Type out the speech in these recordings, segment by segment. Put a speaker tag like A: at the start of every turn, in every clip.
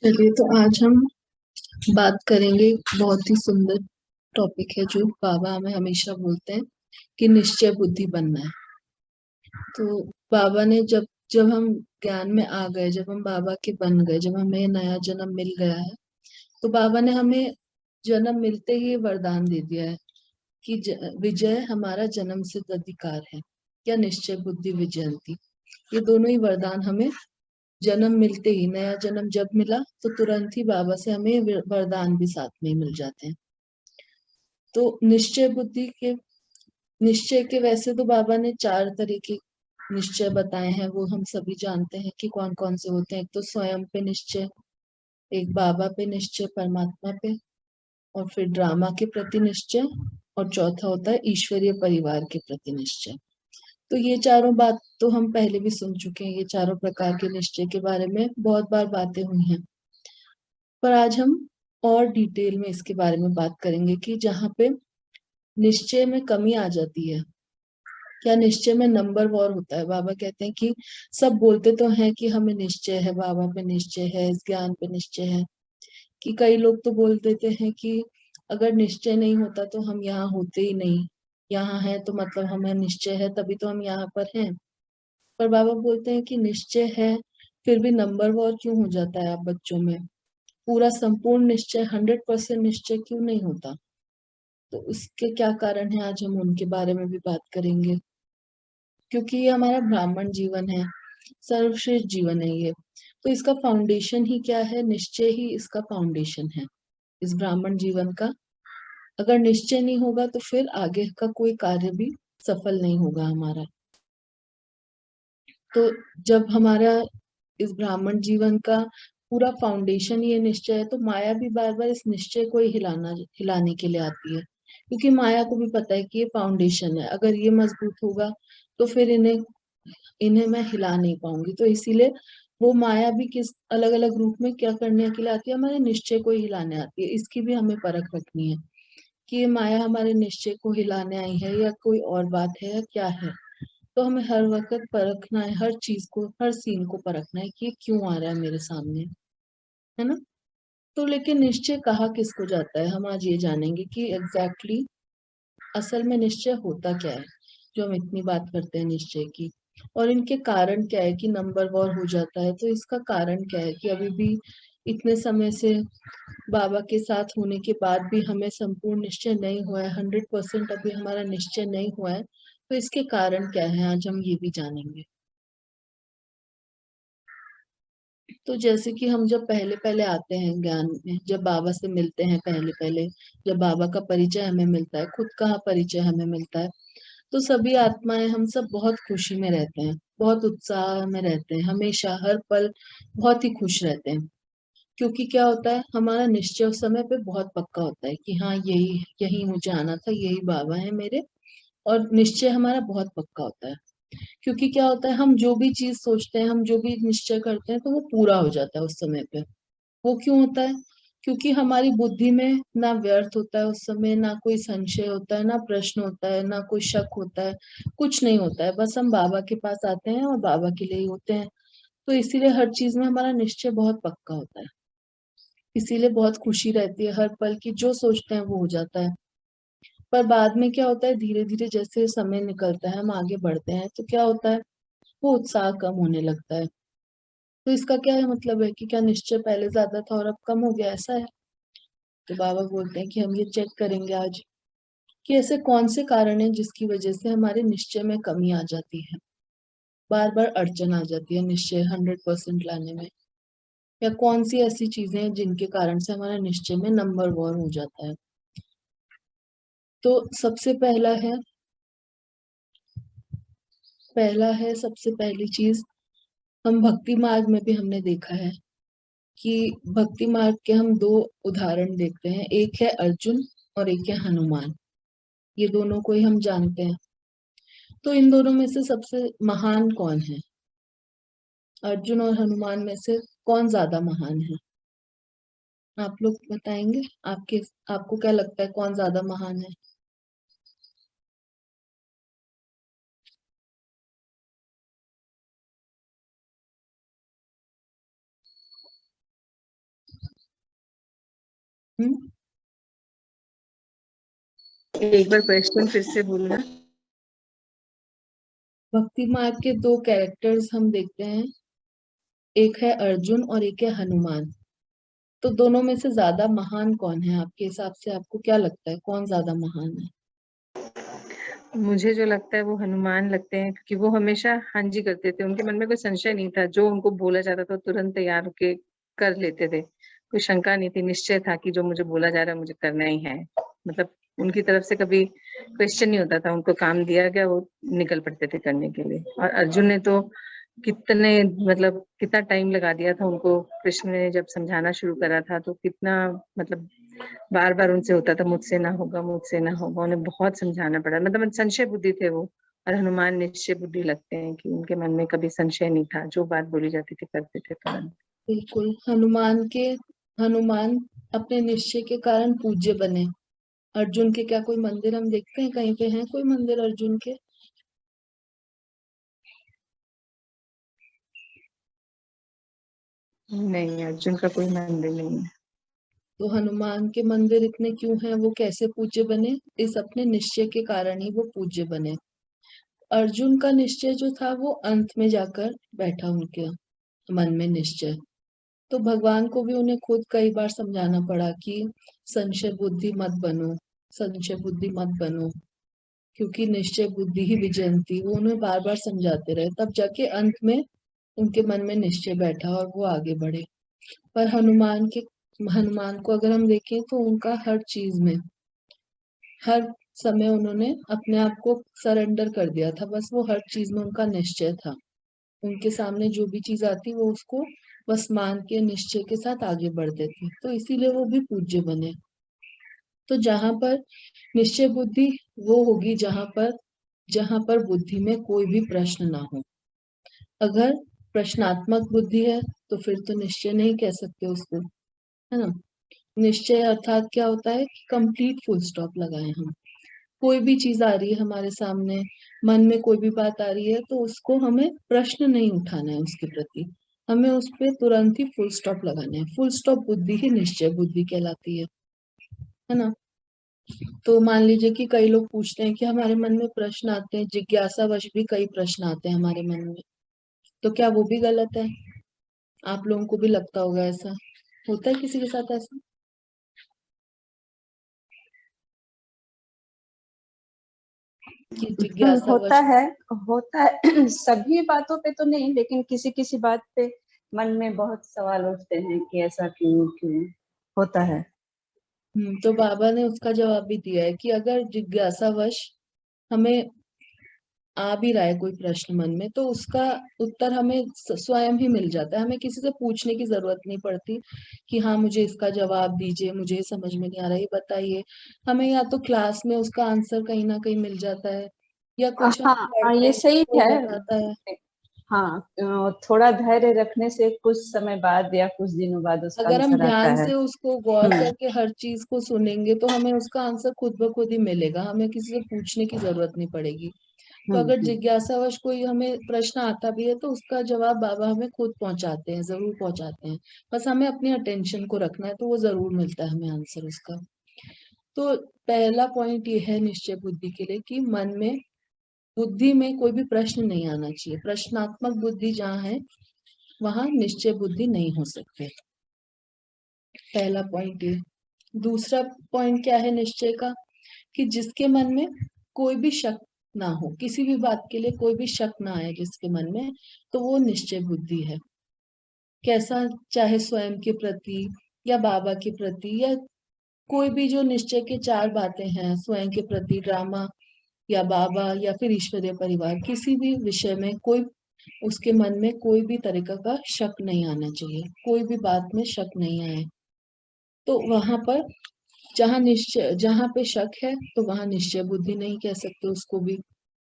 A: चलिए तो आज हम बात करेंगे। बहुत ही सुंदर टॉपिक है जो बाबा हमें हमेशा बोलते हैं कि निश्चय बुद्धि बनना है। तो बाबा ने जब जब हम ज्ञान में आ गए, जब हम बाबा के बन गए, जब हमें नया जन्म मिल गया है, तो बाबा ने हमें जन्म मिलते ही वरदान दे दिया है कि विजय हमारा जन्म सिद्ध अधिकार है या निश्चय बुद्धि विजयंती। ये दोनों ही वरदान हमें जन्म मिलते ही, नया जन्म जब मिला तो तुरंत ही बाबा से हमें वरदान भी साथ में ही मिल जाते हैं। तो निश्चय के वैसे तो बाबा ने 4 तरह के निश्चय बताए हैं, वो हम सभी जानते हैं कि कौन कौन से होते हैं। एक तो स्वयं पे निश्चय, एक बाबा पे निश्चय, परमात्मा पे, और फिर ड्रामा के प्रति निश्चय, और चौथा होता है ईश्वरीय परिवार के प्रति निश्चय। तो ये चारों बात तो हम पहले भी सुन चुके हैं, ये चारों प्रकार के निश्चय के बारे में बहुत बार बातें हुई हैं। पर आज हम और डिटेल में इसके बारे में बात करेंगे कि जहाँ पे निश्चय में कमी आ जाती है, क्या निश्चय में नंबर वॉर होता है। बाबा कहते हैं कि सब बोलते तो हैं कि हमें निश्चय है, बाबा पे निश्चय है, इस ज्ञान पे निश्चय है, कि कई लोग तो बोल देते हैं कि अगर निश्चय नहीं होता तो हम यहाँ होते ही नहीं, यहाँ है तो मतलब हमें निश्चय है तभी तो हम यहाँ पर हैं। पर बाबा बोलते हैं कि निश्चय है, फिर भी नंबर वॉर क्यों हो जाता है आप बच्चों में। पूरा संपूर्ण निश्चय, 100% निश्चय क्यों नहीं होता। तो इसके क्या कारण है, आज हम उनके बारे में भी बात करेंगे। क्योंकि ये हमारा ब्राह्मण जीवन है, सर्वश्रेष्ठ जीवन है ये। तो इसका फाउंडेशन ही क्या है, निश्चय ही इसका फाउंडेशन है, इस ब्राह्मण जीवन का। अगर निश्चय नहीं होगा तो फिर आगे का कोई कार्य भी सफल नहीं होगा हमारा। तो जब हमारा इस ब्राह्मण जीवन का पूरा फाउंडेशन ये निश्चय है, तो माया भी बार बार इस निश्चय को ही हिलाने के लिए आती है। क्योंकि माया को भी पता है कि ये फाउंडेशन है, अगर ये मजबूत होगा तो फिर इन्हें इन्हें मैं हिला नहीं पाऊंगी। तो इसीलिए वो माया भी किस अलग अलग रूप में क्या करने के लिए आती है, हमारे निश्चय को ही हिलाने आती है। इसकी भी हमें परख रखनी है कि ये माया हमारे निश्चय को हिलाने आई है या कोई और बात है या क्या है। तो हमें हर वक्त परखना है, हर चीज को, हर सीन को परखना है कि ये क्यों आ रहा है मेरे सामने, है ना। तो लेकिन निश्चय कहा किसको जाता है, हम आज ये जानेंगे कि एग्जैक्टली असल में निश्चय होता क्या है, जो हम इतनी बात करते हैं निश्चय की। और इनके कारण क्या है कि नंबर वॉर हो जाता है। तो इसका कारण क्या है कि अभी भी इतने समय से बाबा के साथ होने के बाद भी हमें संपूर्ण निश्चय नहीं हुआ है, 100% अभी हमारा निश्चय नहीं हुआ है। तो इसके कारण क्या है, आज हम ये भी जानेंगे। तो जैसे कि हम जब पहले पहले आते हैं ज्ञान में, जब बाबा से मिलते हैं पहले पहले, जब बाबा का परिचय हमें मिलता है, खुद का परिचय हमें मिलता है, तो सभी आत्माएं, हम सब बहुत खुशी में रहते हैं, बहुत उत्साह में रहते हैं, हमेशा हर पल बहुत ही खुश रहते हैं। क्योंकि क्या होता है, हमारा निश्चय उस समय पे बहुत पक्का होता है कि हाँ, यही यही मुझे आना था, यही बाबा है मेरे। और निश्चय हमारा बहुत पक्का होता है। क्योंकि क्या होता है, हम जो भी चीज सोचते हैं, हम जो भी निश्चय करते हैं, तो वो पूरा हो जाता है उस समय पे। वो क्यों होता है, क्योंकि हमारी बुद्धि में ना व्यर्थ होता है उस समय, ना कोई संशय होता है, ना प्रश्न होता है, ना कोई शक होता है, कुछ नहीं होता है। बस हम बाबा के पास आते हैं और बाबा के लिए ही होते हैं। तो इसीलिए हर चीज में हमारा निश्चय बहुत पक्का होता है। इसीलिए बहुत खुशी रहती है हर पल की, जो सोचते हैं वो हो जाता है। पर बाद में क्या होता है, धीरे धीरे जैसे समय निकलता है, हम आगे बढ़ते हैं, तो क्या होता है, वो उत्साह कम होने लगता है। तो इसका क्या है, मतलब है कि क्या निश्चय पहले ज्यादा था और अब कम हो गया, ऐसा है। तो बाबा बोलते हैं कि हम ये चेक करेंगे आज कि ऐसे कौन से कारण हैं जिसकी वजह से हमारे निश्चय में कमी आ जाती है, बार बार अड़चन आ जाती है निश्चय 100% लाने में। या कौन सी ऐसी चीजें हैं जिनके कारण से हमारा निश्चय में नंबर वॉर हो जाता है। तो सबसे पहला है सबसे पहली चीज, हम भक्ति मार्ग में भी हमने देखा है कि भक्ति मार्ग के हम 2 उदाहरण देखते हैं, एक है अर्जुन और एक है हनुमान। ये दोनों को ही हम जानते हैं। तो इन दोनों में से सबसे महान कौन है, अर्जुन और हनुमान में से कौन ज्यादा महान है। आप लोग बताएंगे, आपको क्या लगता है कौन ज्यादा महान है। हम्म।
B: एक बार क्वेश्चन फिर से बोलना।
A: भक्ति मार्ग के दो कैरेक्टर्स हम देखते हैं, एक है अर्जुन और एक है हनुमान। तो दोनों में से ज्यादा महान कौन है आपके हिसाब से? आपको क्या लगता है कौन ज्यादा महान है?
B: मुझे जो लगता है वो हनुमान लगते हैं, क्योंकि वो हमेशा हाँ जी करते थे, उनके मन में कोई संशय नहीं था, जो उनको बोला जाता था तुरंत तैयार होके कर लेते थे। कोई शंका नहीं थी, निश्चय था कि जो मुझे बोला जा रहा है मुझे करना ही है। मतलब उनकी तरफ से कभी क्वेश्चन नहीं होता था, उनको काम दिया गया वो निकल पड़ते थे करने के लिए। और अर्जुन ने तो कितने मतलब कितना टाइम लगा दिया था उनको, कृष्ण ने जब समझाना शुरू करा था तो कितना मतलब बार बार उनसे होता था मुझसे ना होगा, मुझसे ना होगा, उन्हें बहुत समझाना पड़ा। मतलब संशय बुद्धि थे वो। और हनुमान निश्चय बुद्धि लगते हैं कि उनके मन में कभी संशय नहीं था, जो बात बोली जाती थी करते थे तुरंत।
A: बिल्कुल। हनुमान अपने निश्चय के कारण पूज्य बने। अर्जुन के क्या कोई मंदिर हम देखते हैं कहीं पे? है कोई मंदिर अर्जुन के?
B: नहीं, अर्जुन का कोई मंदिर नहीं है।
A: तो हनुमान के मंदिर इतने क्यों हैं? वो कैसे पूज्य बने? इस अपने निश्चय के कारण ही वो पूज्य बने। अर्जुन का निश्चय जो था वो अंत में जाकर बैठा उनके मन में निश्चय। तो भगवान को भी उन्हें खुद कई बार समझाना पड़ा कि संशय बुद्धि मत बनो, संशय बुद्धि मत बनो, क्योंकि निश्चय बुद्धि ही विजयंती। वो उन्हें बार बार समझाते रहे, तब जाके अंत में उनके मन में निश्चय बैठा और वो आगे बढ़े। पर हनुमान को अगर हम देखें तो उनका हर चीज में, हर समय उन्होंने अपने आप को सरेंडर कर दिया था। बस वो हर चीज में उनका निश्चय था। उनके सामने जो भी चीज आती वो उसको बस मान के निश्चय के साथ आगे बढ़ते थे, तो इसीलिए वो भी पूज्य बने। तो जहां पर निश्चय बुद्धि वो होगी जहां पर बुद्धि में कोई भी प्रश्न ना हो। अगर प्रश्नात्मक बुद्धि है तो फिर तो निश्चय नहीं कह सकते उसको, है ना। निश्चय अर्थात क्या होता है कि कंप्लीट फुल स्टॉप लगाए हम। कोई भी चीज आ रही है हमारे सामने, मन में कोई भी बात आ रही है, तो उसको हमें प्रश्न नहीं उठाना है उसके प्रति। हमें उस पे तुरंत ही फुल स्टॉप लगाना है। फुल स्टॉप बुद्धि ही निश्चय बुद्धि कहलाती है ना। तो मान लीजिए कि कई लोग पूछते हैं कि हमारे मन में प्रश्न आते हैं, जिज्ञासावश भी कई प्रश्न आते हैं हमारे मन में, तो क्या वो भी गलत है? आप लोगों को भी लगता होगा ऐसा? होता है किसी के साथ ऐसा कि
C: होता
A: जिज्ञासावश?
C: है। होता है सभी बातों पे तो नहीं, लेकिन किसी किसी बात पे मन में बहुत सवाल उठते हैं कि ऐसा क्यों क्यों होता है।
A: तो बाबा ने उसका जवाब भी दिया है कि अगर जिज्ञासावश हमें आ भी रहा है कोई प्रश्न मन में, तो उसका उत्तर हमें स्वयं ही मिल जाता है। हमें किसी से पूछने की जरूरत नहीं पड़ती कि हाँ मुझे इसका जवाब दीजिए, मुझे ये समझ में नहीं आ रहा, ये बताइए। हमें या तो क्लास में उसका आंसर कहीं ना कहीं मिल जाता है, या कुछ हम
C: हाँ हाँ,
A: पढ़ते
C: ये
A: हैं
C: सही
A: वो
C: है।
A: बताता है।
C: हाँ, थोड़ा धैर्य रखने से कुछ समय बाद या कुछ दिनों बाद उसका
A: अगर हम
C: आंसर आता
A: ध्यान
C: है।
A: से उसको गौर
C: हम्म
A: करके हर चीज को सुनेंगे तो हमें उसका आंसर खुद ब खुद ही मिलेगा, हमें किसी से पूछने की जरूरत नहीं पड़ेगी। तो अगर
C: हम्म।
A: जिज्ञासावश कोई हमें प्रश्न आता भी है तो उसका जवाब बाबा हमें खुद पहुंचाते हैं, जरूर पहुंचाते हैं। बस हमें अपनी अटेंशन को रखना है तो वो जरूर मिलता है हमें आंसर उसका। तो पहला पॉइंट ये है निश्चय बुद्धि के लिए कि मन में, बुद्धि में कोई भी प्रश्न नहीं आना चाहिए। प्रश्नात्मक बुद्धि जहाँ है वहां निश्चय बुद्धि नहीं हो सकती। पहला पॉइंट ये। दूसरा पॉइंट क्या है निश्चय का? कि जिसके मन में कोई भी शक ना हो, किसी भी बात के लिए कोई भी शक ना आए जिसके मन में, तो वो निश्चय बुद्धि है। कैसा? चाहे स्वयं के प्रति या बाबा के प्रति, या कोई भी जो निश्चय के चार बातें हैं, स्वयं के प्रति, ड्रामा, या बाबा, या फिर ईश्वरीय परिवार, किसी भी विषय में कोई उसके मन में कोई भी तरीका का शक नहीं आना चाहिए, कोई भी बात में शक नहीं आए। तो वहां पर जहां पे शक है तो वहां निश्चय बुद्धि नहीं कह सकते उसको भी।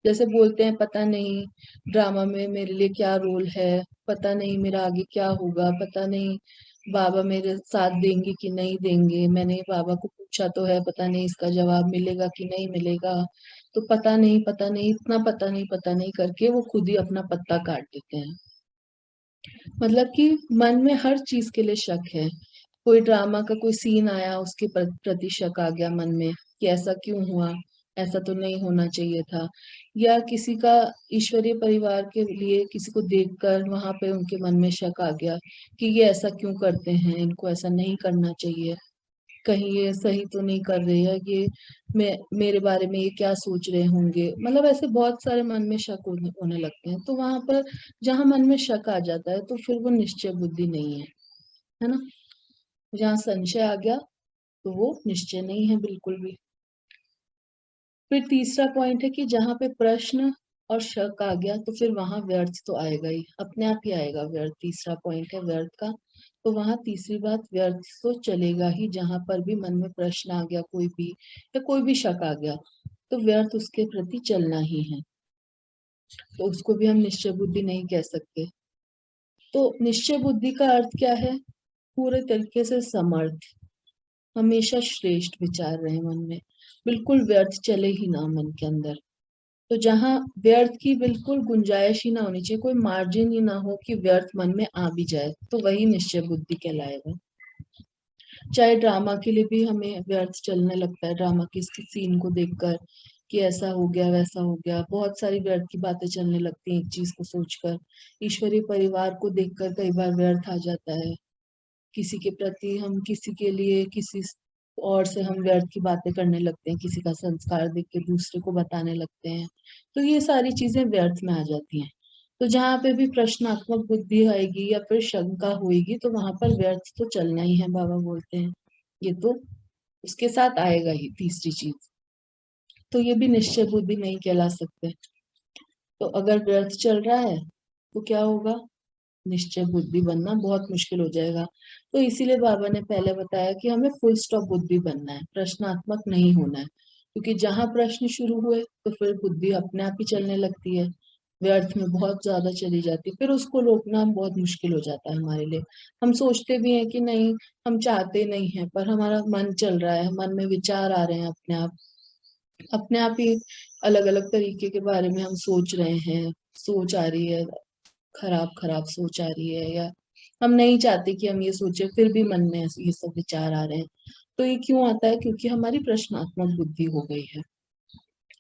A: जैसे बोलते हैं पता नहीं ड्रामा में मेरे लिए क्या रोल है, पता नहीं मेरा आगे क्या होगा, पता नहीं बाबा मेरे साथ देंगे कि नहीं देंगे, मैंने बाबा को पूछा तो है, पता नहीं इसका जवाब मिलेगा कि नहीं मिलेगा। तो पता नहीं पता नहीं, इतना पता नहीं करके वो खुद ही अपना पत्ता काट देते हैं। मतलब कि मन में हर चीज के लिए शक है। कोई ड्रामा का कोई सीन आया, उसके प्रति शक आ गया मन में कि ऐसा क्यों हुआ, ऐसा तो नहीं होना चाहिए था। या किसी का ईश्वरीय परिवार के लिए किसी को देखकर वहां पे उनके मन में शक आ गया कि ये ऐसा क्यों करते हैं, इनको ऐसा नहीं करना चाहिए, कहीं ये सही तो नहीं कर रहे, या ये मेरे बारे में ये क्या सोच रहे होंगे। मतलब ऐसे बहुत सारे मन में शक होने लगते हैं। तो वहां पर जहां मन में शक आ जाता है तो फिर वो निश्चय बुद्धि नहीं है ना। जहाँ संशय आ गया तो वो निश्चय नहीं है बिल्कुल भी। फिर तीसरा पॉइंट है कि जहाँ पे प्रश्न और शक आ गया तो फिर वहां व्यर्थ तो आएगा ही, अपने आप ही आएगा व्यर्थ। तीसरा पॉइंट है व्यर्थ का, तो वहां तीसरी बात व्यर्थ तो चलेगा ही। जहां पर भी मन में प्रश्न आ गया कोई भी, या कोई भी शक आ गया, तो व्यर्थ उसके प्रति चलना ही है। तो उसको भी हम निश्चय बुद्धि नहीं कह सकते। तो निश्चय बुद्धि का अर्थ क्या है? पूरे तरीके से समर्थ, हमेशा श्रेष्ठ विचार रहे मन में, बिल्कुल व्यर्थ चले ही ना मन के अंदर। तो जहां व्यर्थ की बिल्कुल गुंजाइश ही ना होनी चाहिए, कोई मार्जिन ही ना हो कि व्यर्थ मन में आ भी जाए, तो वही निश्चय बुद्धि कहलाएगा। चाहे ड्रामा के लिए भी हमें व्यर्थ चलने लगता है, ड्रामा के सीन को देखकर कि ऐसा हो गया वैसा हो गया, बहुत सारी व्यर्थ की बातें चलने लगती हैं एक चीज को सोचकर। ईश्वरीय परिवार को देखकर कई बार व्यर्थ आ जाता है, किसी के प्रति हम, किसी के लिए किसी और से हम व्यर्थ की बातें करने लगते हैं, किसी का संस्कार देख के दूसरे को बताने लगते हैं, तो ये सारी चीजें व्यर्थ में आ जाती हैं। तो जहाँ पे भी प्रश्नात्मक बुद्धि आएगी या फिर शंका होएगी तो वहां पर व्यर्थ तो चलना ही है, बाबा बोलते हैं। ये तो उसके साथ आएगा ही तीसरी चीज। तो ये भी निश्चय बुद्धि नहीं कहला सकते। तो अगर व्यर्थ चल रहा है तो क्या होगा? निश्चय बुद्धि बनना बहुत मुश्किल हो जाएगा। तो इसीलिए बाबा ने पहले बताया कि हमें फुल स्टॉप बुद्धि बनना है, प्रश्नात्मक नहीं होना है। क्योंकि जहां प्रश्न शुरू हुए तो फिर बुद्धि अपने आप ही चलने लगती है, व्यर्थ में बहुत ज्यादा चली जाती है, फिर उसको रोकना बहुत मुश्किल हो जाता है हमारे लिए। हम सोचते भी हैं कि नहीं, हम चाहते नहीं है, पर हमारा मन चल रहा है, मन में विचार आ रहे हैं अपने आप ही अलग अलग तरीके के बारे में हम सोच रहे हैं, सोच आ रही है, खराब खराब सोच आ रही है, या हम नहीं चाहते कि हम ये सोचे, फिर भी मन में ये सब विचार आ रहे हैं। तो ये क्यों आता है? क्योंकि हमारी प्रश्नात्मक बुद्धि हो गई है।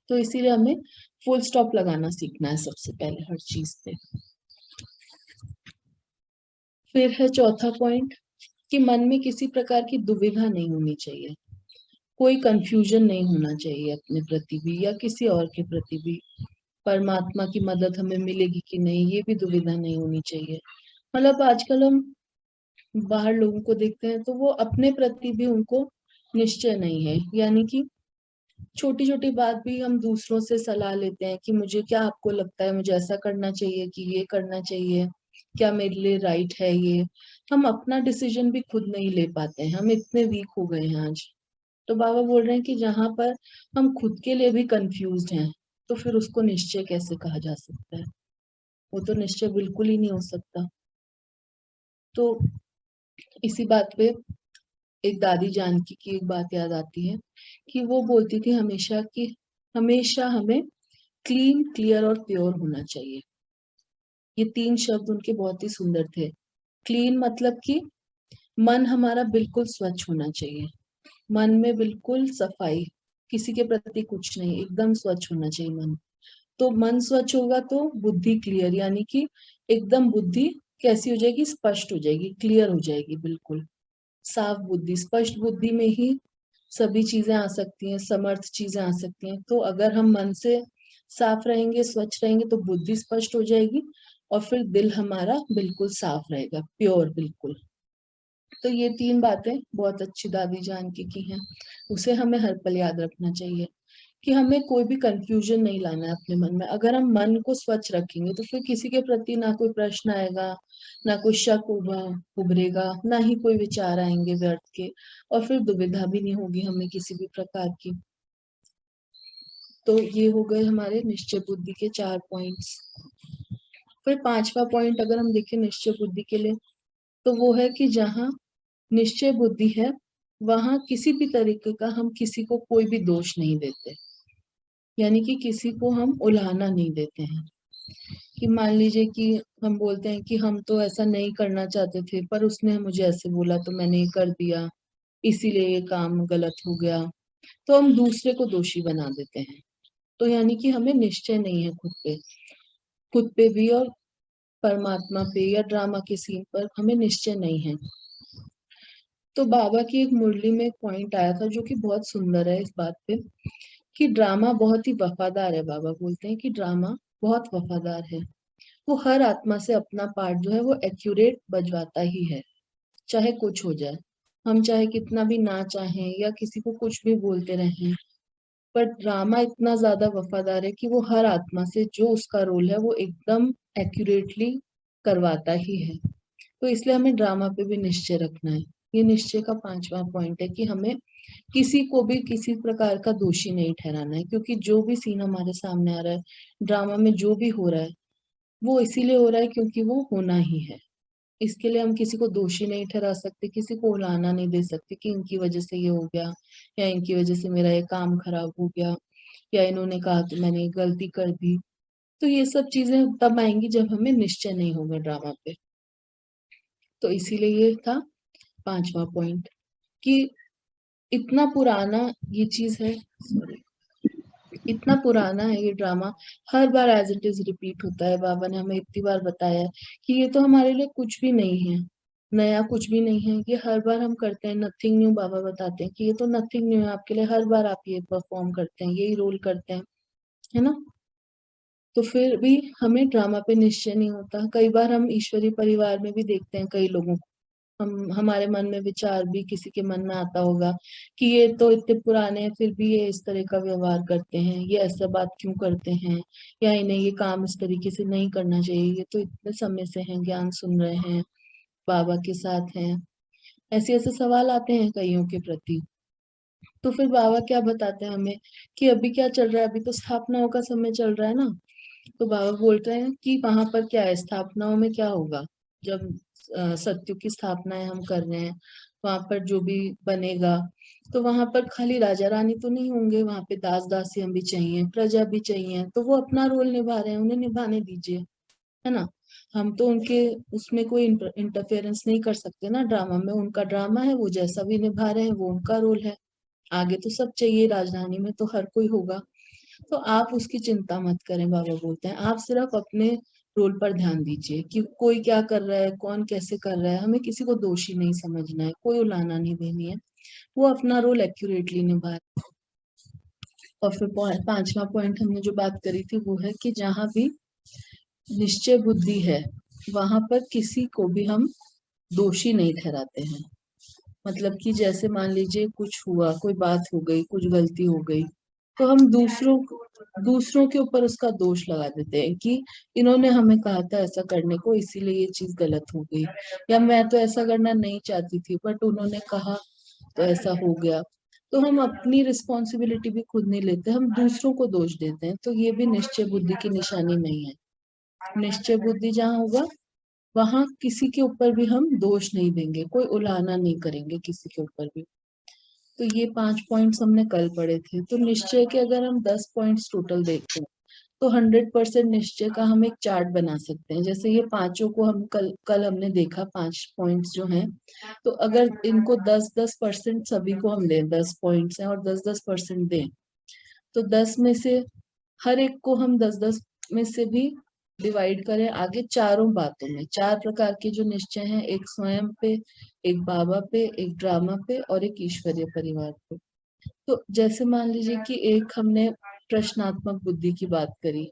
A: तो इसीलिए हमें फुल स्टॉप लगाना सीखना है सबसे पहले हर चीज पे। फिर है चौथा पॉइंट कि मन में किसी प्रकार की दुविधा नहीं होनी चाहिए, कोई कंफ्यूजन नहीं होना चाहिए अपने प्रति भी या किसी और के प्रति भी। परमात्मा की मदद हमें मिलेगी कि नहीं, ये भी दुविधा नहीं होनी चाहिए। मतलब आजकल हम बाहर लोगों को देखते हैं तो वो अपने प्रति भी उनको निश्चय नहीं है, यानी कि छोटी छोटी बात भी हम दूसरों से सलाह लेते हैं कि मुझे क्या, आपको लगता है मुझे ऐसा करना चाहिए कि ये करना चाहिए, क्या मेरे लिए राइट है ये। हम अपना डिसीजन भी खुद नहीं ले पाते हैं, हम इतने वीक हो गए हैं आज। तो बाबा बोल रहे हैं कि जहां पर हम खुद के लिए भी कंफ्यूज्ड हैं तो फिर उसको निश्चय कैसे कहा जा सकता है? वो तो निश्चय बिल्कुल ही नहीं हो सकता। तो इसी बात पे एक दादी जानकी की एक बात याद आती है कि वो बोलती थी हमेशा कि हमेशा हमें क्लीन, क्लियर और प्योर होना चाहिए। ये तीन शब्द उनके बहुत ही सुंदर थे। क्लीन मतलब कि मन हमारा बिल्कुल स्वच्छ होना चाहिए, मन में बिल्कुल सफाई, किसी के प्रति कुछ नहीं, एकदम स्वच्छ होना चाहिए मन। तो मन स्वच्छ होगा तो बुद्धि क्लियर, यानी कि एकदम बुद्धि कैसी हो जाएगी? स्पष्ट हो जाएगी, क्लियर हो जाएगी, बिल्कुल साफ बुद्धि। स्पष्ट बुद्धि में ही सभी चीजें आ सकती हैं, समर्थ चीजें आ सकती हैं। तो अगर हम मन से साफ रहेंगे, स्वच्छ रहेंगे, तो बुद्धि स्पष्ट हो जाएगी और फिर दिल हमारा बिल्कुल साफ रहेगा, प्योर बिल्कुल। तो ये तीन बातें बहुत अच्छी दादी जानकी की हैं, उसे हमें हर पल याद रखना चाहिए कि हमें कोई भी कंफ्यूजन नहीं लाना है अपने मन में। अगर हम मन को स्वच्छ रखेंगे तो फिर किसी के प्रति ना कोई प्रश्न आएगा, ना कोई शक उभरेगा, ना ही कोई विचार आएंगे व्यर्थ के, और फिर दुविधा भी नहीं होगी हमें किसी भी प्रकार की। तो ये हो गए हमारे निश्चय बुद्धि के 4 पॉइंट्स। फिर 5वां पॉइंट अगर हम देखें निश्चय बुद्धि के लिए, तो वो है कि जहाँ निश्चय बुद्धि है वहां किसी भी तरीके का हम किसी को कोई भी दोष नहीं देते, यानी कि किसी को हम उलाहना नहीं देते हैं। कि मान लीजिए कि हम बोलते हैं कि हम तो ऐसा नहीं करना चाहते थे, पर उसने मुझे ऐसे बोला तो मैंने ये कर दिया, इसीलिए ये काम गलत हो गया। तो हम दूसरे को दोषी बना देते हैं। तो यानी कि हमें निश्चय नहीं है खुद पे भी और परमात्मा पे या ड्रामा के सीन पर हमें निश्चय नहीं है। तो बाबा की एक मुरली में एक पॉइंट आया था जो कि बहुत सुंदर है इस बात पे, कि ड्रामा बहुत ही वफादार है। बाबा बोलते हैं कि ड्रामा बहुत वफादार है, वो हर आत्मा से अपना पार्ट जो है वो एक्यूरेट बजवाता ही है, चाहे कुछ हो जाए। हम चाहे कितना भी ना चाहें या किसी को कुछ भी बोलते रहें, पर ड्रामा इतना ज्यादा वफादार है कि वो हर आत्मा से जो उसका रोल है वो एकदम एक्यूरेटली करवाता ही है। तो इसलिए हमें ड्रामा पे भी निश्चय रखना है। ये निश्चय का 5वां पॉइंट है कि हमें किसी को भी किसी प्रकार का दोषी नहीं ठहराना है, क्योंकि जो भी सीन हमारे सामने आ रहा है, ड्रामा में जो भी हो रहा है, वो इसीलिए हो रहा है क्योंकि वो होना ही है। इसके लिए हम किसी को दोषी नहीं ठहरा सकते, किसी को उलाहना नहीं दे सकते कि इनकी वजह से ये हो गया, या इनकी वजह से मेरा ये काम खराब हो गया, या इन्होंने कहा तो मैंने ये गलती कर दी। तो ये सब चीजें तब आएंगी जब हमें निश्चय नहीं होगा ड्रामा पे। तो इसीलिए ये था 5वां पॉइंट, कि इतना पुराना ये चीज है, सॉरी, इतना पुराना है ये ड्रामा, हर बार एज इट इज रिपीट होता है। बाबा ने हमें इतनी बार बताया है कि ये तो हमारे लिए कुछ भी नहीं है, नया कुछ भी नहीं है, ये हर बार हम करते हैं, नथिंग न्यू। बाबा बताते हैं कि ये तो नथिंग न्यू है आपके लिए, हर बार आप ये परफॉर्म करते हैं, यही रोल करते हैं, है ना। तो फिर भी हमें ड्रामा पे निश्चय नहीं होता। कई बार हम ईश्वरीय परिवार में भी देखते हैं कई लोगों को, हमारे मन में विचार भी किसी के मन में आता होगा कि ये तो इतने पुराने हैं फिर भी ये इस तरह का व्यवहार करते हैं, ये ऐसा बात क्यों करते हैं, या इन्हें ये काम इस तरीके से नहीं करना चाहिए, ये तो इतने समय से हैं, ज्ञान सुन रहे हैं, बाबा के साथ हैं। ऐसे ऐसे सवाल आते हैं कईयों के प्रति। तो फिर बाबा क्या बताते हैं हमें कि अभी क्या चल रहा है, अभी तो स्थापनाओं का समय चल रहा है ना। तो बाबा बोलते हैं कि वहां पर क्या है, स्थापनाओं में क्या होगा, जब सत्युग की स्थापनाएं हम कर रहे हैं, वहां पर जो भी बनेगा, तो वहां पर खाली राजा रानी तो नहीं होंगे, वहां पे दास दासियां भी चाहिए, प्रजा भी चाहिए, तो वो अपना रोल निभा रहे हैं, उन्हें निभाने दीजिए, है ना। हम तो उनके उसमें कोई इंटरफेरेंस नहीं कर सकते ना, ड्रामा में उनका ड्रामा है, वो जैसा भी निभा रहे हैं वो उनका रोल है। आगे तो सब चाहिए, राजधानी में तो हर कोई होगा, तो आप उसकी चिंता मत करें। बाबा बोलते हैं आप सिर्फ अपने रोल पर ध्यान दीजिए कि कोई क्या कर रहा है, कौन कैसे कर रहा है, हमें किसी को दोषी नहीं समझना है, कोई उलाहना नहीं देनी है, वो अपना रोल एक्यूरेटली निभा रहा है। और फिर 5वां पॉइंट हमने जो बात करी थी वो है कि जहाँ भी निश्चय बुद्धि है वहां पर किसी को भी हम दोषी नहीं ठहराते हैं। मतलब कि जैसे मान लीजिए कुछ हुआ, कोई बात हो गई, कुछ गलती हो गई, तो हम दूसरों के ऊपर उसका दोष लगा देते हैं कि इन्होंने हमें कहा था ऐसा करने को, इसीलिए ये चीज गलत हो गई, या मैं तो ऐसा करना नहीं चाहती थी बट उन्होंने कहा तो ऐसा हो गया। तो हम अपनी रिस्पॉन्सिबिलिटी भी खुद नहीं लेते, हम दूसरों को दोष देते हैं। तो ये भी निश्चय बुद्धि की निशानी नहीं है। निश्चय बुद्धि जहाँ होगा वहां किसी के ऊपर भी हम दोष नहीं देंगे, कोई उलाहना नहीं करेंगे किसी के ऊपर भी। तो ये 5 पॉइंट्स हमने कल पढ़े थे। तो निश्चय के अगर हम 10 पॉइंट्स टोटल देखते हैं तो 100% निश्चय का हम एक चार्ट बना सकते हैं। जैसे ये पांचों को हम कल हमने देखा, 5 पॉइंट्स जो हैं, तो अगर इनको 10-10% सभी को हम दें, 10 पॉइंट्स हैं और 10-10% दें, तो 10 में से हर एक को हम 10-10 में से भी डिवाइड करें आगे चारों बातों में। 4 प्रकार के जो निश्चय हैं, एक स्वयं पे, एक बाबा पे, एक ड्रामा पे और एक ईश्वरीय परिवार पे। तो जैसे मान लीजिए कि एक हमने प्रश्नात्मक बुद्धि की बात करी,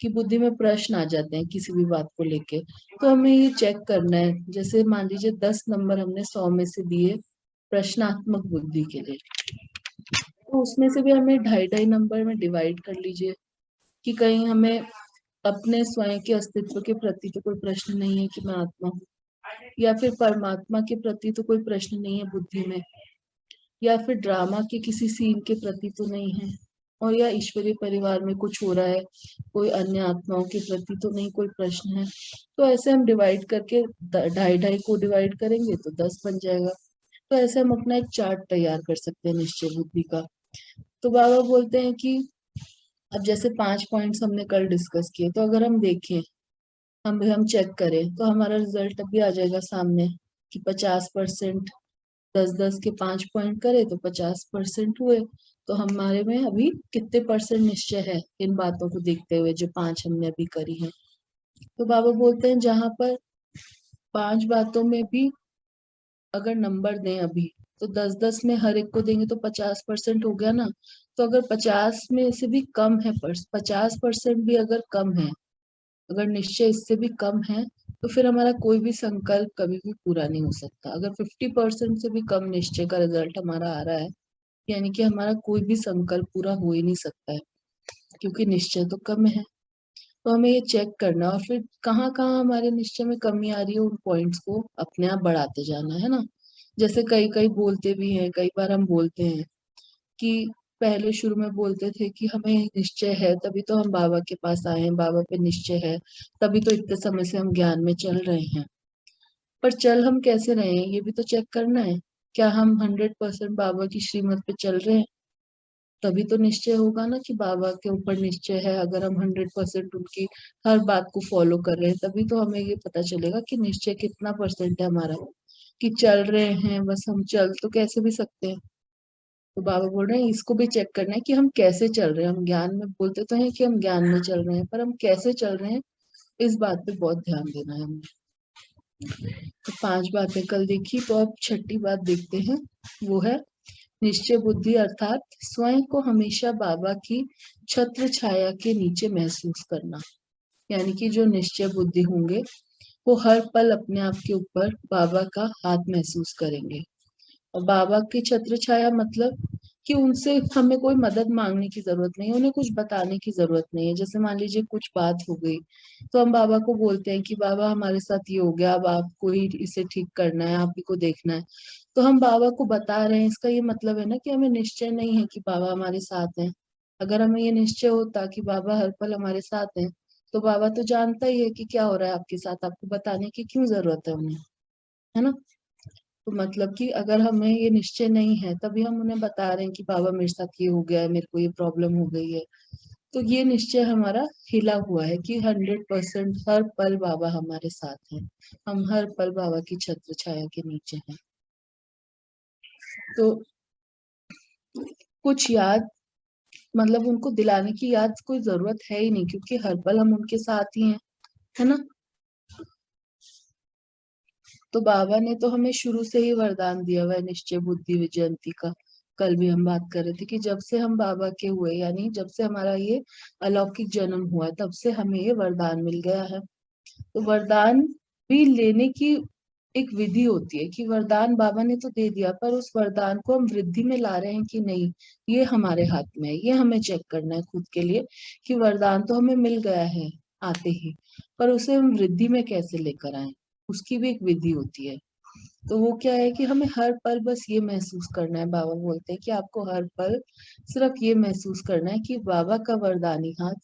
A: कि बुद्धि में प्रश्न आ जाते हैं किसी भी बात को लेके, तो हमें ये चेक करना है। जैसे मान लीजिए 10 नंबर हमने 100 में से दिए प्रश्नात्मक बुद्धि के लिए, तो उसमें से भी हमें 2.5 नंबर में डिवाइड कर लीजिए कि कहीं हमें अपने स्वयं के अस्तित्व के प्रति तो कोई प्रश्न नहीं है कि मैं आत्मा हूँ, या फिर परमात्मा के प्रति तो कोई प्रश्न नहीं है बुद्धि में, या फिर ड्रामा के किसी सीन के प्रति तो नहीं है, और या ईश्वरीय परिवार में कुछ हो रहा है, कोई अन्य आत्माओं के प्रति तो नहीं कोई प्रश्न है। तो ऐसे हम डिवाइड करके 2.5 को डिवाइड करेंगे तो 10 बन जाएगा। तो ऐसे हम अपना एक चार्ट तैयार कर सकते हैं निश्चय बुद्धि का। तो बाबा बोलते हैं कि अब जैसे 5 पॉइंट्स हमने कल डिस्कस किए, तो अगर हम देखें हम चेक करें तो हमारा रिजल्ट अभी आ जाएगा सामने कि 50%, 10-10 के 5 पॉइंट करे तो 50% हुए। तो हमारे में अभी कितने परसेंट निश्चय है इन बातों को देखते हुए जो 5 हमने अभी करी है। तो बाबा बोलते हैं जहां पर 5 बातों में भी अगर नंबर दें अभी, तो 10-10 में हर एक को देंगे तो 50% हो गया ना। तो अगर 50 में से भी कम है, 50% भी अगर कम है, अगर निश्चय इससे भी कम है, तो फिर हमारा कोई भी संकल्प कभी भी पूरा नहीं हो सकता। अगर 50% से भी कम निश्चय का रिजल्ट हमारा आ रहा है, यानी कि हमारा कोई भी संकल्प पूरा हो ही नहीं सकता है, क्योंकि निश्चय तो कम है। तो हमें ये चेक करना और फिर कहाँ कहाँ हमारे निश्चय में कमी आ रही है उन पॉइंट्स को अपने आप बढ़ाते जाना है ना। जैसे कई कई बोलते भी हैं, कई बार हम बोलते हैं कि पहले शुरू में बोलते थे कि हमें निश्चय है तभी तो हम बाबा के पास आए हैं, बाबा पे निश्चय है तभी तो इतने समय से हम ज्ञान में चल रहे हैं। पर चल हम कैसे रहे हैं ये भी तो चेक करना है। क्या हम 100% बाबा की श्रीमत पे चल रहे हैं? तभी तो निश्चय होगा ना कि बाबा के ऊपर निश्चय है। अगर हम 100% उनकी हर बात को फॉलो कर रहे हैं, तभी तो हमें ये पता चलेगा कि निश्चय कितना परसेंट है हमारा, कि चल रहे हैं। बस हम चल तो कैसे भी सकते हैं। तो बाबा बोल रहे हैं इसको भी चेक करना है कि हम कैसे चल रहे हैं। हम ज्ञान में बोलते तो हैं कि हम ज्ञान में चल रहे हैं, पर हम कैसे चल रहे हैं इस बात पे बहुत ध्यान देना है हमें। तो 5 बातें कल देखी, तो अब छठी बात देखते हैं। वो है निश्चय बुद्धि, अर्थात स्वयं को हमेशा बाबा की छत्र छाया के नीचे महसूस करना। यानी कि जो निश्चय बुद्धि होंगे वो हर पल अपने आप के ऊपर बाबा का हाथ महसूस करेंगे। और बाबा की छत्र छाया मतलब कि उनसे हमें कोई मदद मांगने की जरूरत नहीं है, उन्हें कुछ बताने की जरूरत नहीं है। जैसे मान लीजिए कुछ बात हो गई, तो हम बाबा को बोलते हैं कि बाबा हमारे साथ ये हो गया, अब आपको ही इसे ठीक करना है, आप ही को देखना है। तो हम बाबा को बता रहे हैं, इसका ये मतलब है ना कि हमें निश्चय नहीं है कि बाबा हमारे साथ हैं। अगर हमें ये निश्चय होता कि बाबा हर पल हमारे साथ हैं, तो बाबा तो जानता ही है कि क्या हो रहा है आपके साथ, आपको बताने की क्यों जरूरत है उन्हें, है ना। तो मतलब कि अगर हमें ये निश्चय नहीं है तभी हम उन्हें बता रहे हैं कि बाबा मेरे साथ ये हो गया है, मेरे को ये प्रॉब्लम हो गई है। तो ये निश्चय हमारा हिला हुआ है कि 100% हर पल बाबा हमारे साथ हैं, हम हर पल बाबा की छत्र छाया के नीचे हैं। तो कुछ याद, मतलब उनको दिलाने की याद कोई जरूरत है ही नहीं, क्योंकि हर पल हम उनके साथ ही हैं, है ना। तो बाबा ने तो हमें शुरू से ही वरदान दिया हुआ है निश्चय बुद्धि विजयंती का। कल भी हम बात कर रहे थे कि जब से हम बाबा के हुए, यानी जब से हमारा ये अलौकिक जन्म हुआ, तब से हमें ये वरदान मिल गया है। तो वरदान भी लेने की एक विधि होती है कि वरदान बाबा ने तो दे दिया, पर उस वरदान को हम वृद्धि में ला रहे हैं कि नहीं, ये हमारे हाथ में है। ये हमें चेक करना है खुद के लिए कि वरदान तो हमें मिल गया है आते ही, पर उसे हम वृद्धि में कैसे लेकर आए, उसकी भी एक विधि होती है। तो वो क्या है कि हमें हर पल बस ये महसूस करना है। बाबा बोलते हैं कि आपको हर पल सिर्फ ये महसूस करना है कि बाबा का वरदानी हाथ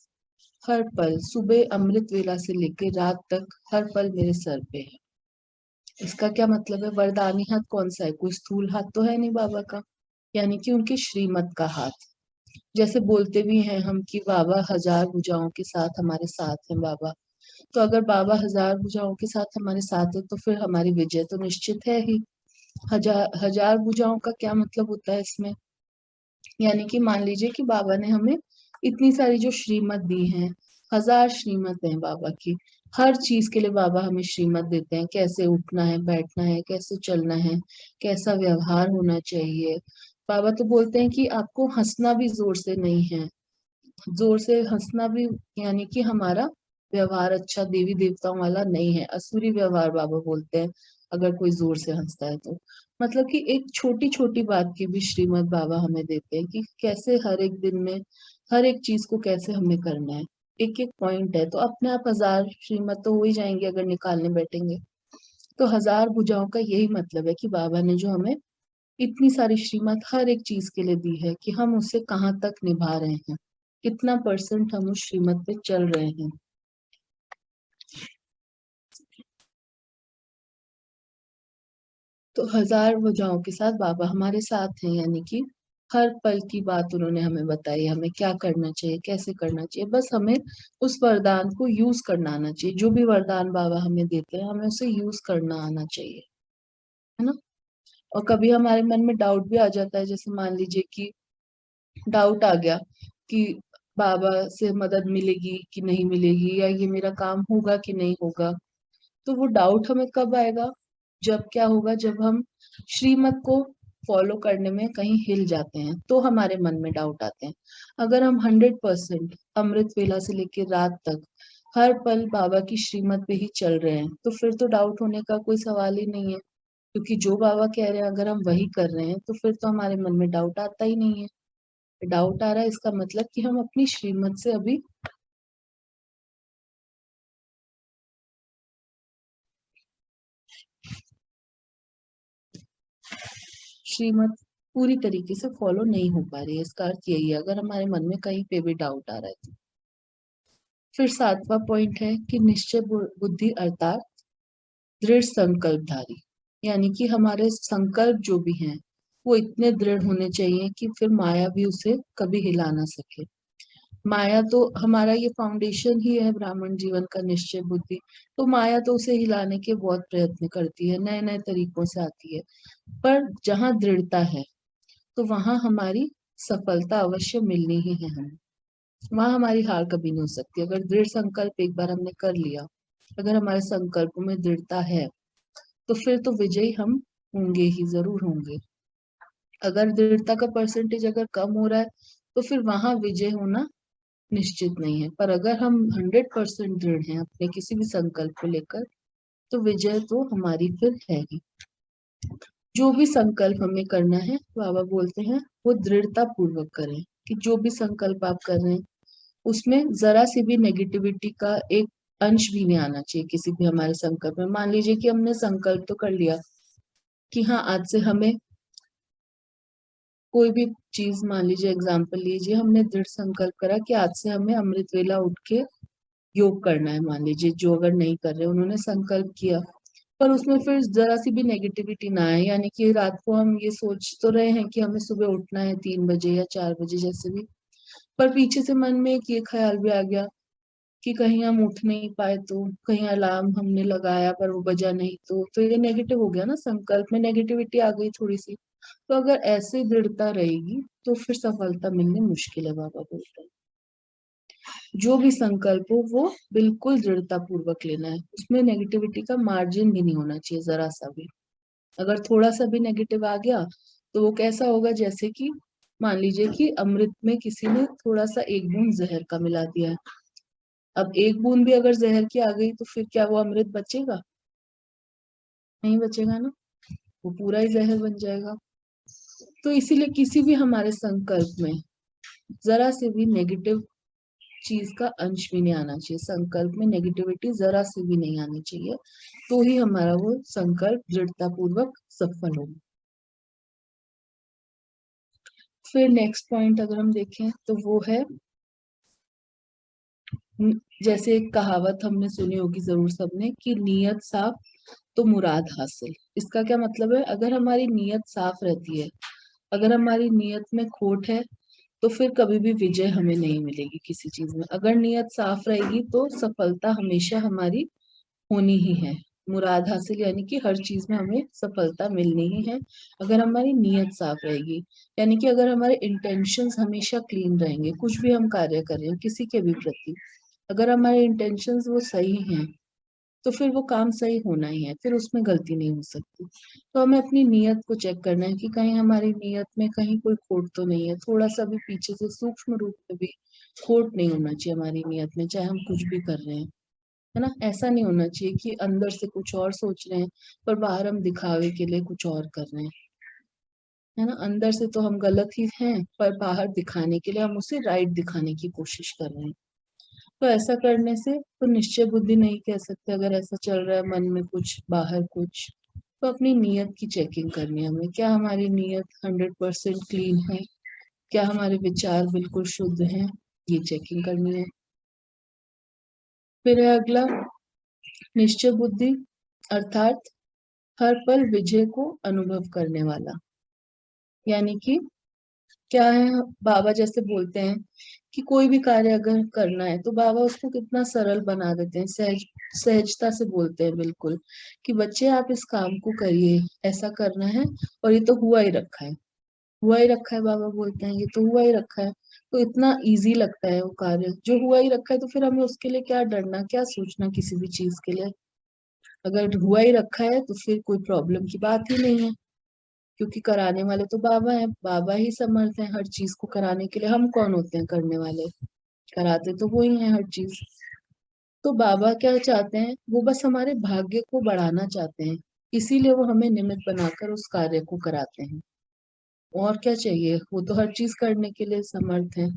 A: हर पल, सुबह अमृत वेला से लेकर रात तक, हर पल मेरे सर पे है। इसका क्या मतलब है? वरदानी हाथ कौन सा है? कोई स्थूल हाथ तो है नहीं बाबा का, यानी कि उनकी श्रीमत का हाथ। जैसे बोलते भी हैं हम कि बाबा हजार भुजाओं के साथ हमारे साथ हैं बाबा। तो अगर बाबा हजार भुजाओं के साथ हमारे साथ है, तो फिर हमारी विजय तो निश्चित है ही। हजार हजार भुजाओं का क्या मतलब होता है इसमें? यानी कि मान लीजिए कि बाबा ने हमें इतनी सारी जो श्रीमत दी है, 1000 श्रीमत है बाबा की। हर चीज के लिए बाबा हमें श्रीमत देते हैं, कैसे उठना है, बैठना है, कैसे चलना है, कैसा व्यवहार होना चाहिए। बाबा तो बोलते हैं कि आपको हंसना भी जोर से नहीं है, जोर से हंसना भी, यानी कि हमारा व्यवहार अच्छा देवी देवताओं वाला नहीं है, असुरी व्यवहार बाबा बोलते हैं अगर कोई जोर से हंसता है तो। मतलब कि एक छोटी छोटी बात की भी श्रीमत बाबा हमें देते हैं कि कैसे हर एक दिन में हर एक चीज को कैसे हमें करना है। एक एक पॉइंट है, तो अपने आप 1000 श्रीमत तो हो ही जाएंगे अगर निकालने बैठेंगे। तो 1000 भुजाओं का यही मतलब है कि बाबा ने जो हमें इतनी सारी श्रीमत हर एक चीज के लिए दी है, कि हम उसे कहाँ तक निभा रहे हैं, कितना परसेंट हम उस श्रीमत पे चल रहे हैं। तो 1000 भुजाओं के साथ बाबा हमारे साथ हैं, यानी कि हर पल की बात उन्होंने हमें बताई, हमें क्या करना चाहिए, कैसे करना चाहिए। बस हमें उस वरदान को यूज करना आना चाहिए। जो भी वरदान बाबा हमें देते हैं हमें उसे यूज करना आना चाहिए, है ना। और कभी हमारे मन में डाउट भी आ जाता है, जैसे मान लीजिए कि डाउट आ गया कि बाबा से मदद मिलेगी कि नहीं मिलेगी, या ये मेरा काम होगा कि नहीं होगा। तो वो डाउट हमें कब आएगा, जब क्या होगा, जब हम श्रीमत को फॉलो करने में कहीं हिल जाते हैं तो हमारे मन में डाउट आते हैं। अगर हम 100% अमृत वेला से लेकर रात तक हर पल बाबा की श्रीमत पे ही चल रहे हैं तो फिर तो डाउट होने का कोई सवाल ही नहीं है, क्योंकि जो बाबा कह रहे हैं अगर हम वही कर रहे हैं तो फिर तो हमारे मन में डाउट आता ही नहीं है। डाउट आ रहा है इसका मतलब कि हम अपनी श्रीमत से अभी श्रीमत पूरी तरीके से फॉलो नहीं हो पा रही है। इसका अर्थ यही है, अगर हमारे मन में कहीं पे भी डाउट आ रहा है तो। फिर 7वां पॉइंट है कि निश्चय बुद्धि अर्थात दृढ़ संकल्पधारी, यानी कि हमारे संकल्प जो भी हैं वो इतने दृढ़ होने चाहिए कि फिर माया भी उसे कभी हिला ना सके। माया तो हमारा ये फाउंडेशन ही है ब्राह्मण जीवन का, निश्चय बुद्धि। तो माया तो उसे हिलाने के बहुत प्रयत्न करती है, नए नए तरीकों से आती है। पर जहाँ दृढ़ता है तो वहां हमारी सफलता अवश्य मिलनी ही है हमें। वहां हमारी हार कभी नहीं हो सकती। अगर दृढ़ संकल्प एक बार हमने कर लिया, अगर हमारे संकल्पों में दृढ़ता है तो फिर तो विजयी हम होंगे ही, जरूर होंगे। अगर दृढ़ता का परसेंटेज अगर कम हो रहा है तो फिर वहां विजय होना निश्चित नहीं है। पर अगर हम 100% दृढ़ हैं अपने किसी भी संकल्प को लेकर तो विजय तो हमारी फिर है ही। जो भी संकल्प हमें करना है बाबा बोलते हैं वो दृढ़ता पूर्वक करें, कि जो भी संकल्प आप कर रहे हैं उसमें जरा सी भी नेगेटिविटी का एक अंश भी नहीं आना चाहिए किसी भी हमारे संकल्प में। मान लीजिए कि हमने संकल्प तो कर लिया कि हाँ आज से हमें कोई भी चीज, मान लीजिए एग्जाम्पल लीजिए, हमने दृढ़ संकल्प करा कि आज से हमें अमृत वेला उठ के योग करना है। मान लीजिए जो अगर नहीं कर रहे उन्होंने संकल्प किया, पर उसमें फिर जरा सी भी नेगेटिविटी ना आए, यानी कि रात को हम ये सोच तो रहे हैं कि हमें सुबह उठना है 3 बजे या 4 बजे जैसे भी, पर पीछे से मन में एक ये ख्याल भी आ गया कि कहीं हम उठ नहीं पाए, तो कहीं अलार्म हमने लगाया पर वो बजा नहीं, तो ये नेगेटिव हो गया ना, संकल्प में नेगेटिविटी आ गई थोड़ी सी। तो अगर ऐसे दृढ़ता रहेगी तो फिर सफलता मिलनी मुश्किल है, बाबा बोलते हैं। जो भी संकल्प हो वो बिल्कुल दृढ़ता पूर्वक लेना है, उसमें नेगेटिविटी का मार्जिन भी नहीं होना चाहिए जरा सा भी। अगर थोड़ा सा भी नेगेटिव आ गया तो वो कैसा होगा, जैसे कि मान लीजिए कि अमृत में किसी ने थोड़ा सा एक बूंद जहर का मिला दिया है। अब एक बूंद भी अगर जहर की आ गई तो फिर क्या वो अमृत बचेगा? नहीं बचेगा ना, वो पूरा ही जहर बन जाएगा। तो इसीलिए किसी भी हमारे संकल्प में जरा से भी नेगेटिव चीज का अंश भी नहीं आना चाहिए, संकल्प में नेगेटिविटी जरा से भी नहीं आनी चाहिए, तो ही हमारा वो संकल्प दृढ़ता पूर्वक सफल होगा। फिर नेक्स्ट पॉइंट अगर हम देखें तो वो है, जैसे एक कहावत हमने सुनी होगी जरूर सबने कि नीयत साफ तो मुराद हासिल। इसका क्या मतलब है, अगर हमारी नीयत साफ रहती है, अगर हमारी नीयत में खोट है तो फिर कभी भी विजय हमें नहीं मिलेगी किसी चीज में। अगर नीयत साफ रहेगी तो सफलता हमेशा हमारी होनी ही है। मुराद हासिल यानी कि हर चीज में हमें सफलता मिलनी ही है अगर हमारी नीयत साफ रहेगी। यानी कि अगर हमारे इंटेंशंस हमेशा क्लीन रहेंगे, कुछ भी हम कार्य कर रहे हैं किसी के भी प्रति, अगर हमारे इंटेंशंस वो सही हैं तो फिर वो काम सही होना ही है, फिर उसमें गलती नहीं हो सकती। तो हमें अपनी नीयत को चेक करना है कि कहीं हमारी नीयत में कहीं कोई खोट तो नहीं है, थोड़ा सा भी पीछे से सूक्ष्म रूप में भी खोट नहीं होना चाहिए हमारी नीयत में, चाहे हम कुछ भी कर रहे हैं, है ना। ऐसा नहीं होना चाहिए कि अंदर से कुछ और सोच रहे हैं पर बाहर हम दिखावे के लिए कुछ और कर रहे हैं, है ना। अंदर से तो हम गलत ही हैं पर बाहर दिखाने के लिए हम उसे राइट दिखाने की कोशिश कर रहे हैं। तो ऐसा करने से तो निश्चय बुद्धि नहीं कह सकते। अगर ऐसा चल रहा है मन में कुछ बाहर कुछ, तो अपनी नीयत की चेकिंग करनी है हमें, क्या हमारी नीयत 100% क्लीन है, क्या हमारे विचार बिल्कुल शुद्ध हैं, ये चेकिंग करनी है। फिर है अगला निश्चय बुद्धि अर्थात हर पल विजय को अनुभव करने वाला, यानी कि क्या है, बाबा जैसे बोलते हैं कि कोई भी कार्य अगर करना है तो बाबा उसको कितना सरल बना देते हैं, सहजता से बोलते हैं बिल्कुल कि बच्चे आप इस काम को करिए, ऐसा करना है और ये तो हुआ ही रखा है, हुआ ही रखा है। बाबा बोलते हैं ये तो हुआ ही रखा है। तो इतना इजी लगता है वो कार्य जो हुआ ही रखा है, तो फिर हमें उसके लिए क्या डरना, क्या सोचना किसी भी चीज के लिए। अगर हुआ ही रखा है तो फिर कोई प्रॉब्लम की बात ही नहीं है, क्योंकि कराने वाले तो बाबा हैं, बाबा ही समर्थ हैं हर चीज को कराने के लिए। हम कौन होते हैं करने वाले, कराते तो वो ही हैं हर चीज। तो बाबा क्या चाहते हैं, वो बस हमारे भाग्य को बढ़ाना चाहते हैं, इसीलिए वो हमें निमित्त बनाकर उस कार्य को कराते हैं। और क्या चाहिए, वो तो हर चीज करने के लिए समर्थ है।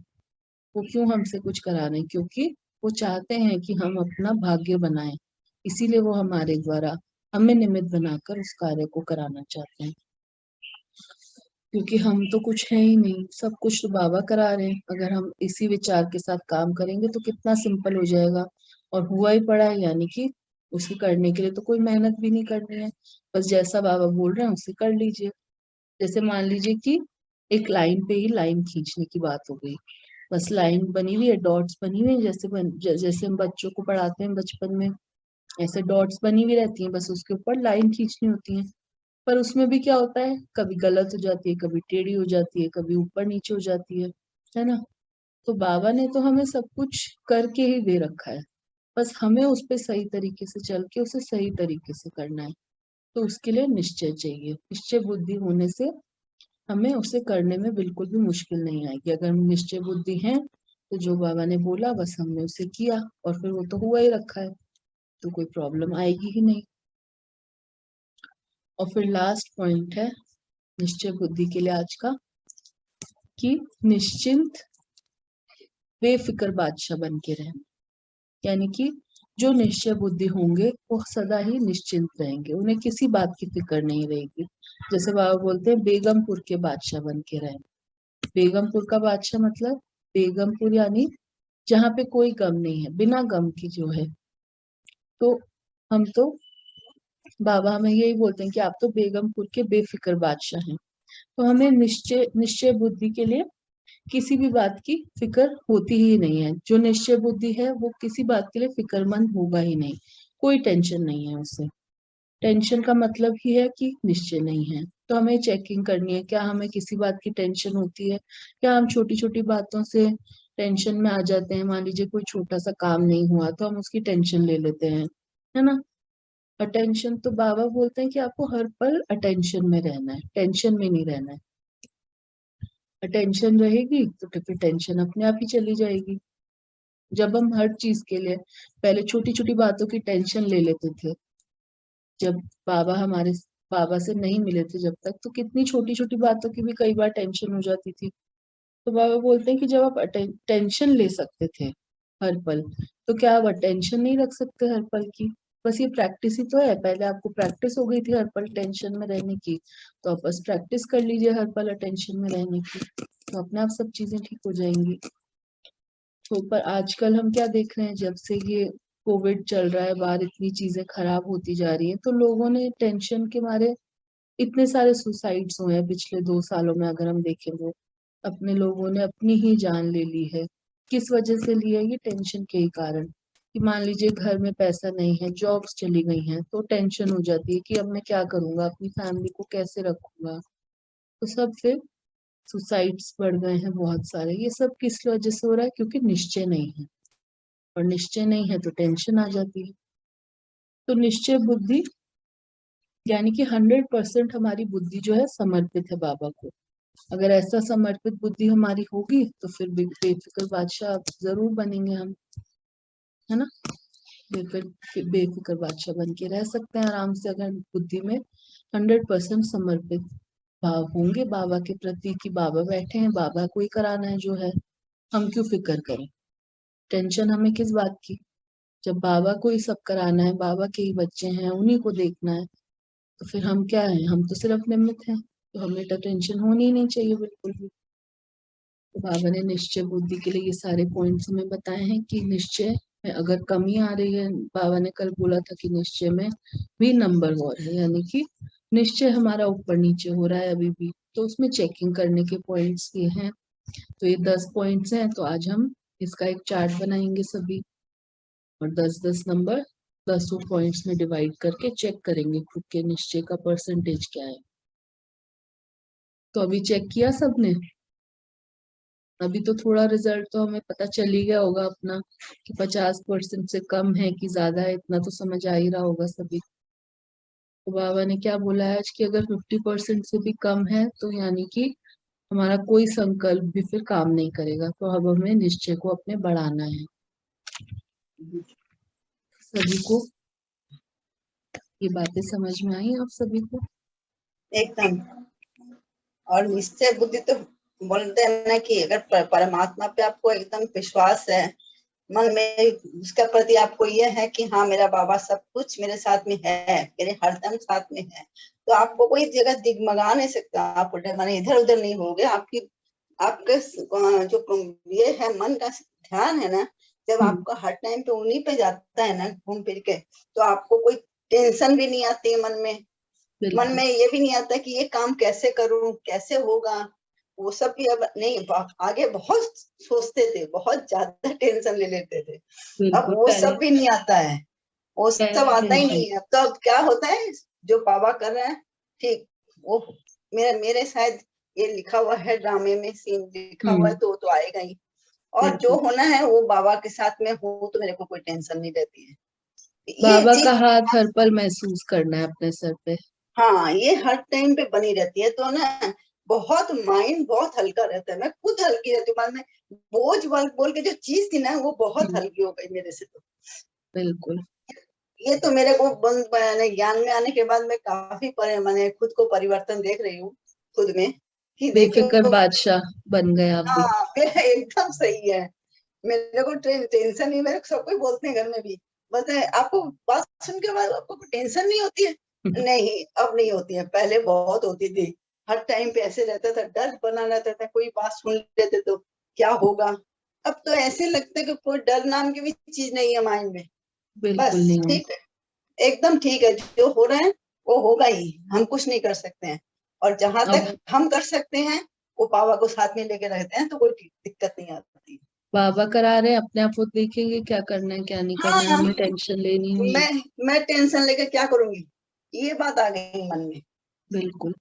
A: वो क्यों हमसे कुछ करा रहे हैं, क्योंकि वो चाहते हैं कि हम अपना भाग्य बनाएं, इसीलिए वो हमारे द्वारा हमें निमित्त बनाकर उस कार्य को कराना चाहते हैं। क्योंकि हम तो कुछ है ही नहीं, सब कुछ तो बाबा करा रहे हैं। अगर हम इसी विचार के साथ काम करेंगे तो कितना सिंपल हो जाएगा। और हुआ ही पड़ा है, यानी कि उसे करने के लिए तो कोई मेहनत भी नहीं करनी है, बस जैसा बाबा बोल रहे हैं उसे कर लीजिए। जैसे मान लीजिए कि एक लाइन पे ही लाइन खींचने की बात हो गई, बस लाइन बनी हुई है, डॉट्स बनी हुई है, जैसे हम बच्चों को पढ़ाते हैं बचपन में, ऐसे डॉट्स बनी हुई रहती हैं, बस उसके ऊपर लाइन खींचनी होती है। पर उसमें भी क्या होता है, कभी गलत हो जाती है, कभी टेढ़ी हो जाती है, कभी ऊपर नीचे हो जाती है ना। तो बाबा ने तो हमें सब कुछ करके ही दे रखा है, बस हमें उस पे सही तरीके से चल के उसे सही तरीके से करना है। तो उसके लिए निश्चय चाहिए, निश्चय बुद्धि होने से हमें उसे करने में बिल्कुल भी मुश्किल नहीं आएगी। अगर हम निश्चय बुद्धि हैं तो जो बाबा ने बोला बस हमने उसे किया, और फिर वो तो हुआ ही रखा है, तो कोई प्रॉब्लम आएगी ही नहीं। और फिर लास्ट पॉइंट है निश्चय बुद्धि के लिए आज का, कि निश्चिंत बेफिक्र बादशाह बन के रहना। यानी कि जो निश्चय बुद्धि होंगे वो सदा ही निश्चिंत रहेंगे, उन्हें किसी बात की फिक्र नहीं रहेगी। जैसे बाबा बोलते हैं बेगमपुर के बादशाह बन के रहें। बेगमपुर का बादशाह मतलब, बेगमपुर यानी जहाँ पे कोई गम नहीं है, बिना गम की जो है। तो हम तो, बाबा हमें यही बोलते हैं कि आप तो बेगमपुर के बेफिक्र बादशाह हैं। तो हमें निश्चय निश्चय बुद्धि के लिए किसी भी बात की फिक्र होती ही नहीं है। जो निश्चय बुद्धि है वो किसी बात के लिए फिक्रमंद होगा ही नहीं, कोई टेंशन नहीं है उसे। टेंशन का मतलब ही है कि निश्चय नहीं है। तो हमें चेकिंग करनी है, क्या हमें किसी बात की टेंशन होती है, क्या हम छोटी छोटी बातों से टेंशन में आ जाते हैं। मान लीजिए कोई छोटा सा काम नहीं हुआ तो हम उसकी टेंशन ले लेते हैं, है ना। अटेंशन, तो बाबा बोलते हैं कि आपको हर पल अटेंशन में रहना है, टेंशन में नहीं रहना है। अटेंशन रहेगी तो फिर टेंशन अपने आप ही चली जाएगी। जब हम हर चीज के लिए पहले छोटी छोटी बातों की टेंशन ले लेते थे, जब बाबा से नहीं मिले थे जब तक, तो कितनी छोटी छोटी बातों की भी कई बार टेंशन हो जाती थी। तो बाबा बोलते हैं कि जब आप टेंशन ले सकते थे हर पल, तो क्या आप टेंशन नहीं रख सकते हर पल की। बस ये प्रैक्टिस ही तो है, पहले आपको प्रैक्टिस हो गई थी हर पल टेंशन में रहने की, तो आप बस प्रैक्टिस कर लीजिए हर पल टेंशन में रहने की, तो अपने आप सब चीजें ठीक हो जाएंगी। तो पर आजकल हम क्या देख रहे हैं, जब से ये कोविड चल रहा है, बाहर इतनी चीजें खराब होती जा रही हैं, तो लोगों ने टेंशन के मारे इतने सारे सुसाइड्स हुए हैं पिछले 2 सालों में। अगर हम देखें तो अपने लोगों ने अपनी ही जान ले ली है। किस वजह से ली है, ये टेंशन के ही कारण। कि मान लीजिए घर में पैसा नहीं है, जॉब्स चली गई हैं, तो टेंशन हो जाती है कि अब मैं क्या करूंगा, अपनी फैमिली को कैसे रखूंगा। तो सब फिर सुसाइड्स बढ़ गए हैं बहुत सारे। ये सब किस वजह से हो रहा है, क्योंकि निश्चय नहीं है, और निश्चय नहीं है तो टेंशन आ जाती है। तो निश्चय बुद्धि यानी कि 100% हमारी बुद्धि जो है समर्पित है बाबा को। अगर ऐसा समर्पित बुद्धि हमारी होगी तो फिर बेफिक्र बादशाह जरूर बनेंगे हम, है ना। बेफिक्र बादशाह बन के रह सकते हैं आराम से, अगर बुद्धि में 100% समर्पित भाव होंगे बाबा के प्रति, कि बाबा बैठे हैं, बाबा को ही कराना है जो है, हम क्यों फिक्र करें। टेंशन हमें किस बात की, जब बाबा को ही सब कराना है, बाबा के ही बच्चे हैं, उन्हीं को देखना है, तो फिर हम क्या है, हम तो सिर्फ निमित्त हैं। तो हमें तो टेंशन होनी ही नहीं चाहिए बिल्कुल भी। तो बाबा ने निश्चय बुद्धि के लिए ये सारे पॉइंट्स हमें बताए हैं कि निश्चय में अगर कमी आ रही है, बाबा ने कल बोला था कि निश्चय में भी नंबर 1 है, यानी कि निश्चय हमारा ऊपर नीचे हो रहा है अभी भी, तो उसमें चेकिंग करने के पॉइंट्स ये हैं। तो ये 10 पॉइंट्स हैं, तो आज हम इसका एक चार्ट बनाएंगे सभी, और 10-10 नंबर 10 पॉइंट्स में डिवाइड करके चेक करेंगे खुद के निश्चय का परसेंटेज क्या है। तो अभी चेक किया सबने? अभी तो थोड़ा रिजल्ट तो हमें पता चल ही गया होगा अपना कि 50% से कम है कि ज्यादा है, इतना तो समझ आ ही रहा होगा सभी। तो बाबा ने क्या बोला है आज कि अगर 50% से भी कम है तो यानी कि हमारा कोई संकल्प भी फिर काम नहीं करेगा, तो अब हमें निश्चय को अपने बढ़ाना है। सभी को ये बातें समझ में आई? आप सभी को?
D: एकदम। और निश्चय बुद्धि तो बोलते हैं ना कि अगर परमात्मा पे आपको एकदम विश्वास है, मन में उसके प्रति आपको ये है कि हाँ मेरा बाबा सब कुछ मेरे साथ में है, मेरे हरदम साथ में है, तो आपको कोई जगह दिगमगा नहीं सकता। आप माने इधर उधर नहीं होगे। आपके जो ये है मन का ध्यान है ना, जब आपका हर टाइम पे उन्हीं पे जाता है ना घूम फिर के, तो आपको कोई टेंशन भी नहीं आती है मन में ये भी नहीं आता कि ये काम कैसे करूं, कैसे होगा। वो सब भी अब नहीं, आगे बहुत सोचते थे, बहुत ज्यादा टेंशन ले लेते थे। अब वो सब भी नहीं आता है, वो सब आता ही नहीं है। अब तो अब क्या होता है, जो बाबा कर रहे हैं ठीक, वो मेरे शायद ये लिखा हुआ है ड्रामे में, सीन लिखा हुआ है, तो आएगा ही। और जो होना है वो बाबा के साथ में हो तो मेरे को कोई टेंशन नहीं रहती है।
A: बाबा का हाथ हर पल महसूस करना है अपने सर पे।
D: हाँ, ये हर टाइम पे बनी रहती है, तो ना बहुत माइंड बहुत हल्का रहता है। मैं खुद हल्की रहती हूँ, में बोझ बोल के जो चीज थी ना वो बहुत हल्की हो गई मेरे से। तो
A: बिल्कुल,
D: ये तो मेरे को ज्ञान में आने के बाद मैं काफी मैंने खुद को परिवर्तन देख रही हूँ खुद में कि
A: बेफिक्र बादशाह बन गए आप भी।
D: हाँ, एकदम सही है। मेरे को टेंशन नहीं, मेरे सब कोई बोलते हैं घर में भी, बोलते हैं आपको बात सुन के बाद आपको टेंशन नहीं होती है? नहीं, अब नहीं होती है, पहले बहुत होती थी। हर टाइम पे ऐसे रहता था, डर बना रहता था, कोई बात सुन लेते तो क्या होगा। अब तो ऐसे लगता है कि कोई डर नाम की भी चीज नहीं है माइंड में।
A: बिल्कुल
D: बस
A: नहीं।
D: ठीक है, एकदम ठीक है, जो हो रहा है वो होगा ही, हम कुछ नहीं कर सकते हैं। और जहां तक हम कर सकते हैं वो बाबा को साथ में लेके रहते हैं, तो कोई दिक्कत नहीं आती।
A: बाबा करा रहे हैं, अपने आप वो देखेंगे क्या करना है क्या नहीं करना है, हमें टेंशन लेनी होगी।
D: मैं टेंशन लेकर क्या करूंगी, ये बात आ गई मन में।
A: बिल्कुल।